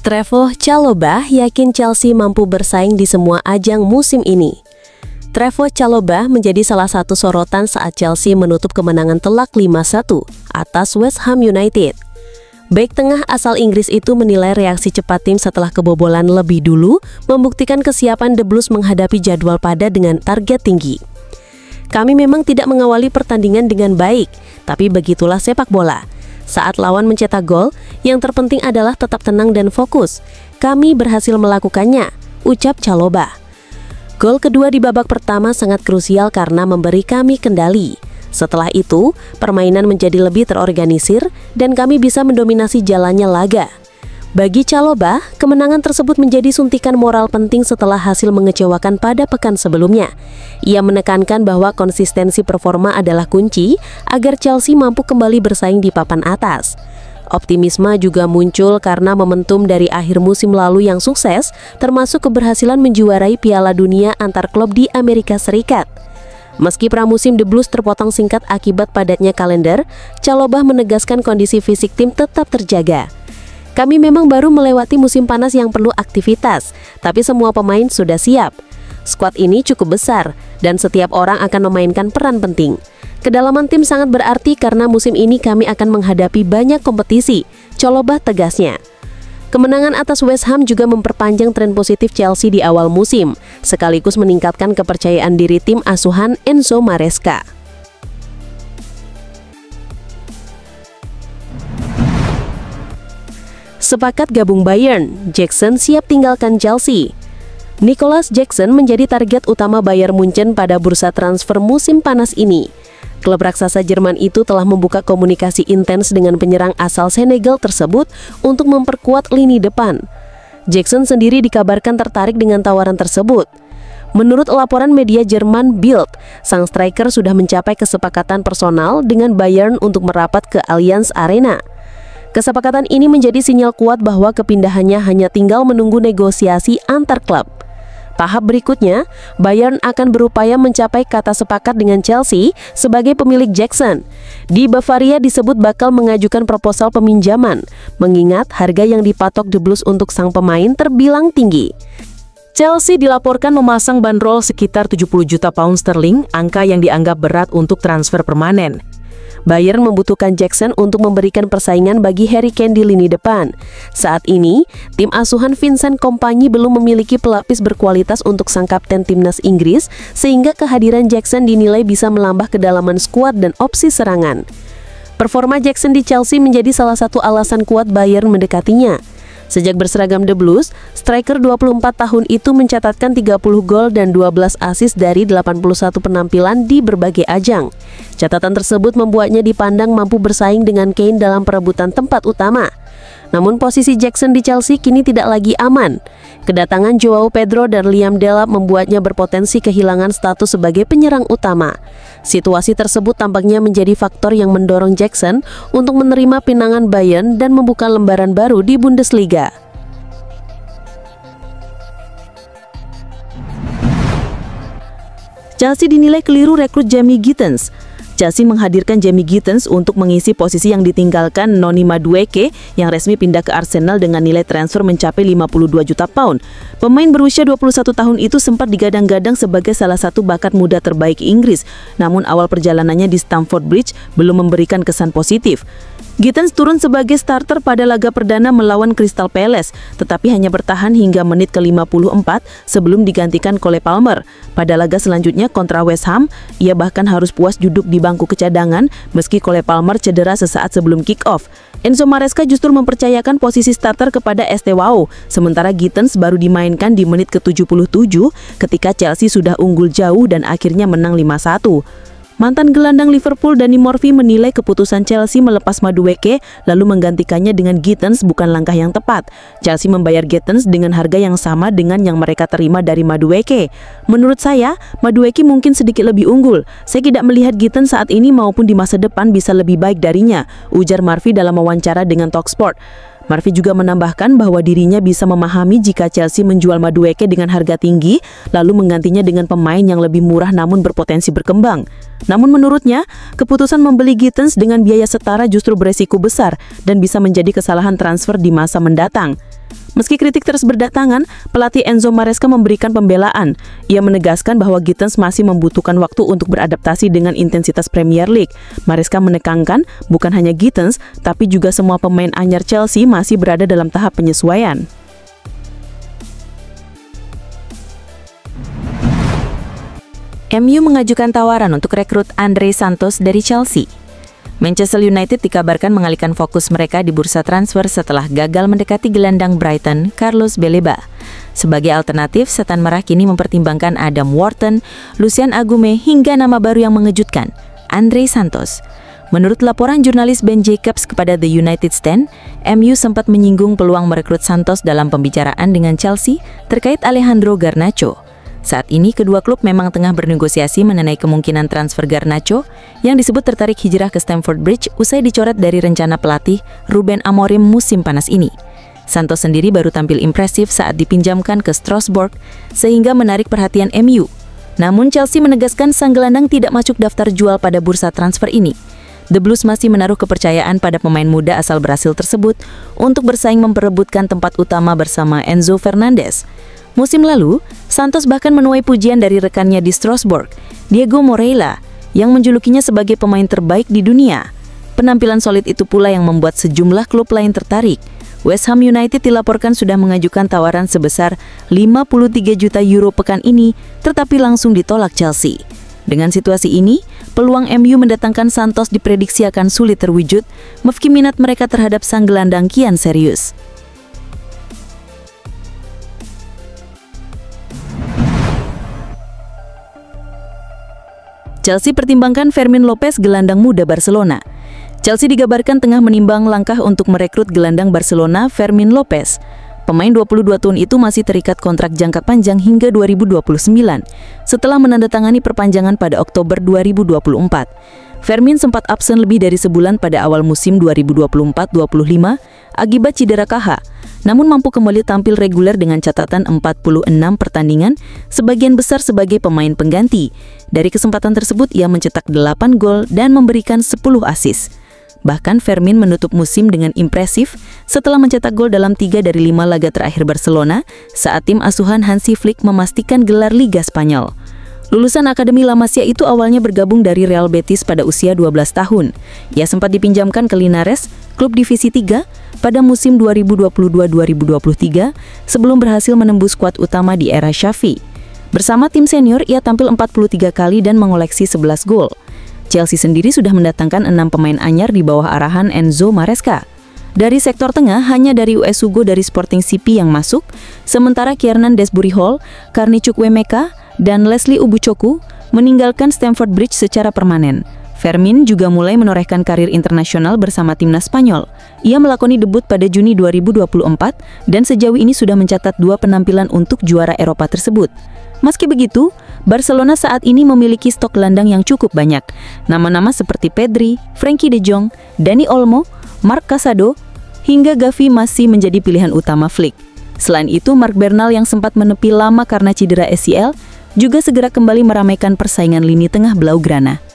Trevoh Chalobah yakin Chelsea mampu bersaing di semua ajang musim ini. Trevoh Chalobah menjadi salah satu sorotan saat Chelsea menutup kemenangan telak 5-1 atas West Ham United. Bek tengah asal Inggris itu menilai reaksi cepat tim setelah kebobolan lebih dulu membuktikan kesiapan The Blues menghadapi jadwal padat dengan target tinggi. Kami memang tidak mengawali pertandingan dengan baik, tapi begitulah sepak bola. Saat lawan mencetak gol, yang terpenting adalah tetap tenang dan fokus. Kami berhasil melakukannya, ucap Chalobah. Gol kedua di babak pertama sangat krusial karena memberi kami kendali. Setelah itu, permainan menjadi lebih terorganisir dan kami bisa mendominasi jalannya laga. Bagi Chalobah, kemenangan tersebut menjadi suntikan moral penting setelah hasil mengecewakan pada pekan sebelumnya. Ia menekankan bahwa konsistensi performa adalah kunci agar Chelsea mampu kembali bersaing di papan atas. Optimisme juga muncul karena momentum dari akhir musim lalu yang sukses, termasuk keberhasilan menjuarai Piala Dunia antar klub di Amerika Serikat. Meski pramusim The Blues terpotong singkat akibat padatnya kalender, Chalobah menegaskan kondisi fisik tim tetap terjaga. Kami memang baru melewati musim panas yang perlu aktivitas, tapi semua pemain sudah siap. Skuad ini cukup besar, dan setiap orang akan memainkan peran penting. Kedalaman tim sangat berarti karena musim ini kami akan menghadapi banyak kompetisi, Chalobah tegasnya. Kemenangan atas West Ham juga memperpanjang tren positif Chelsea di awal musim, sekaligus meningkatkan kepercayaan diri tim asuhan Enzo Maresca. Sepakat gabung Bayern, Jackson siap tinggalkan Chelsea. Nicolas Jackson menjadi target utama Bayern Munchen pada bursa transfer musim panas ini. Klub raksasa Jerman itu telah membuka komunikasi intens dengan penyerang asal Senegal tersebut untuk memperkuat lini depan. Jackson sendiri dikabarkan tertarik dengan tawaran tersebut. Menurut laporan media Jerman Bild, sang striker sudah mencapai kesepakatan personal dengan Bayern untuk merapat ke Allianz Arena. Kesepakatan ini menjadi sinyal kuat bahwa kepindahannya hanya tinggal menunggu negosiasi antar klub. Tahap berikutnya, Bayern akan berupaya mencapai kata sepakat dengan Chelsea sebagai pemilik Jackson. Di Bavaria disebut bakal mengajukan proposal peminjaman, mengingat harga yang dipatok The Blues untuk sang pemain terbilang tinggi. Chelsea dilaporkan memasang bandrol sekitar 70 juta pound sterling, angka yang dianggap berat untuk transfer permanen. Bayern membutuhkan Jackson untuk memberikan persaingan bagi Harry Kane di lini depan. Saat ini, tim asuhan Vincent Kompany belum memiliki pelapis berkualitas untuk sang kapten timnas Inggris, sehingga kehadiran Jackson dinilai bisa menambah kedalaman skuad dan opsi serangan. Performa Jackson di Chelsea menjadi salah satu alasan kuat Bayern mendekatinya. Sejak berseragam The Blues, striker 24 tahun itu mencatatkan 30 gol dan 12 assist dari 81 penampilan di berbagai ajang. Catatan tersebut membuatnya dipandang mampu bersaing dengan Kane dalam perebutan tempat utama. Namun posisi Jackson di Chelsea kini tidak lagi aman. Kedatangan Joao Pedro dan Liam Delap membuatnya berpotensi kehilangan status sebagai penyerang utama. Situasi tersebut tampaknya menjadi faktor yang mendorong Jackson untuk menerima pinangan Bayern dan membuka lembaran baru di Bundesliga. Chelsea dinilai keliru rekrut Jamie Gittens. Chelsea menghadirkan Jamie Gittens untuk mengisi posisi yang ditinggalkan Noni Madueke yang resmi pindah ke Arsenal dengan nilai transfer mencapai 52 juta pound. Pemain berusia 21 tahun itu sempat digadang-gadang sebagai salah satu bakat muda terbaik Inggris, namun awal perjalanannya di Stamford Bridge belum memberikan kesan positif. Gittens turun sebagai starter pada laga perdana melawan Crystal Palace, tetapi hanya bertahan hingga menit ke-54 sebelum digantikan Cole Palmer. Pada laga selanjutnya kontra West Ham, ia bahkan harus puas duduk di bangku kecadangan meski Cole Palmer cedera sesaat sebelum kick-off. Enzo Maresca justru mempercayakan posisi starter kepada Estevao, sementara Gittens baru dimainkan di menit ke-77 ketika Chelsea sudah unggul jauh dan akhirnya menang 5-1. Mantan gelandang Liverpool Danny Murphy menilai keputusan Chelsea melepas Madueke lalu menggantikannya dengan Gittens bukan langkah yang tepat. Chelsea membayar Gittens dengan harga yang sama dengan yang mereka terima dari Madueke. Menurut saya, Madueke mungkin sedikit lebih unggul. Saya tidak melihat Gittens saat ini maupun di masa depan bisa lebih baik darinya, ujar Murphy dalam wawancara dengan Talksport. Murphy juga menambahkan bahwa dirinya bisa memahami jika Chelsea menjual Madueke dengan harga tinggi, lalu menggantinya dengan pemain yang lebih murah namun berpotensi berkembang. Namun menurutnya, keputusan membeli Gittens dengan biaya setara justru beresiko besar dan bisa menjadi kesalahan transfer di masa mendatang. Meski kritik terus berdatangan, pelatih Enzo Maresca memberikan pembelaan. Ia menegaskan bahwa Gittens masih membutuhkan waktu untuk beradaptasi dengan intensitas Premier League. Maresca menekankan bukan hanya Gittens, tapi juga semua pemain anyar Chelsea masih berada dalam tahap penyesuaian. MU mengajukan tawaran untuk rekrut André Santos dari Chelsea. Manchester United dikabarkan mengalihkan fokus mereka di bursa transfer setelah gagal mendekati gelandang Brighton, Carlos Baleba. Sebagai alternatif, Setan Merah kini mempertimbangkan Adam Wharton, Lucien Agume, hingga nama baru yang mengejutkan, André Santos. Menurut laporan jurnalis Ben Jacobs kepada The United Stand, MU sempat menyinggung peluang merekrut Santos dalam pembicaraan dengan Chelsea terkait Alejandro Garnacho. Saat ini, kedua klub memang tengah bernegosiasi mengenai kemungkinan transfer Garnacho yang disebut tertarik hijrah ke Stamford Bridge usai dicoret dari rencana pelatih Ruben Amorim musim panas ini. Santos sendiri baru tampil impresif saat dipinjamkan ke Strasbourg sehingga menarik perhatian MU. Namun Chelsea menegaskan sang gelandang tidak masuk daftar jual pada bursa transfer ini. The Blues masih menaruh kepercayaan pada pemain muda asal Brasil tersebut untuk bersaing memperebutkan tempat utama bersama Enzo Fernandez. Musim lalu, Santos bahkan menuai pujian dari rekannya di Strasbourg, Diego Moreira, yang menjulukinya sebagai pemain terbaik di dunia. Penampilan solid itu pula yang membuat sejumlah klub lain tertarik. West Ham United dilaporkan sudah mengajukan tawaran sebesar 53 juta euro pekan ini, tetapi langsung ditolak Chelsea. Dengan situasi ini, peluang MU mendatangkan Santos diprediksi akan sulit terwujud, meski minat mereka terhadap sang gelandang kian serius. Chelsea pertimbangkan Fermin Lopez, gelandang muda Barcelona. Chelsea digabarkan tengah menimbang langkah untuk merekrut gelandang Barcelona Fermin Lopez. Pemain 22 tahun itu masih terikat kontrak jangka panjang hingga 2029, setelah menandatangani perpanjangan pada Oktober 2024. Fermin sempat absen lebih dari sebulan pada awal musim 2024-25 akibat cedera KH, namun mampu kembali tampil reguler dengan catatan 46 pertandingan, sebagian besar sebagai pemain pengganti. Dari kesempatan tersebut, ia mencetak 8 gol dan memberikan 10 assist. Bahkan Fermin menutup musim dengan impresif setelah mencetak gol dalam 3 dari 5 laga terakhir Barcelona saat tim asuhan Hansi Flick memastikan gelar Liga Spanyol. Lulusan Akademi La Masia itu awalnya bergabung dari Real Betis pada usia 12 tahun. Ia sempat dipinjamkan ke Linares, klub divisi 3, pada musim 2022-2023 sebelum berhasil menembus skuad utama di era Xavi. Bersama tim senior, ia tampil 43 kali dan mengoleksi 11 gol. Chelsea sendiri sudah mendatangkan 6 pemain anyar di bawah arahan Enzo Maresca. Dari sektor tengah, hanya dari US Hugo dari Sporting CP yang masuk, sementara Kiernan Desbury Hall, Carney Chukwuemeka, dan Leslie Ubuchoku meninggalkan Stamford Bridge secara permanen. Fermin juga mulai menorehkan karir internasional bersama timnas Spanyol. Ia melakoni debut pada Juni 2024 dan sejauh ini sudah mencatat 2 penampilan untuk juara Eropa tersebut. Meski begitu, Barcelona saat ini memiliki stok gelandang yang cukup banyak. Nama-nama seperti Pedri, Frenkie de Jong, Dani Olmo, Marc Casado, hingga Gavi masih menjadi pilihan utama Flick. Selain itu, Marc Bernal yang sempat menepi lama karena cedera ACL juga segera kembali meramaikan persaingan lini tengah Blaugrana.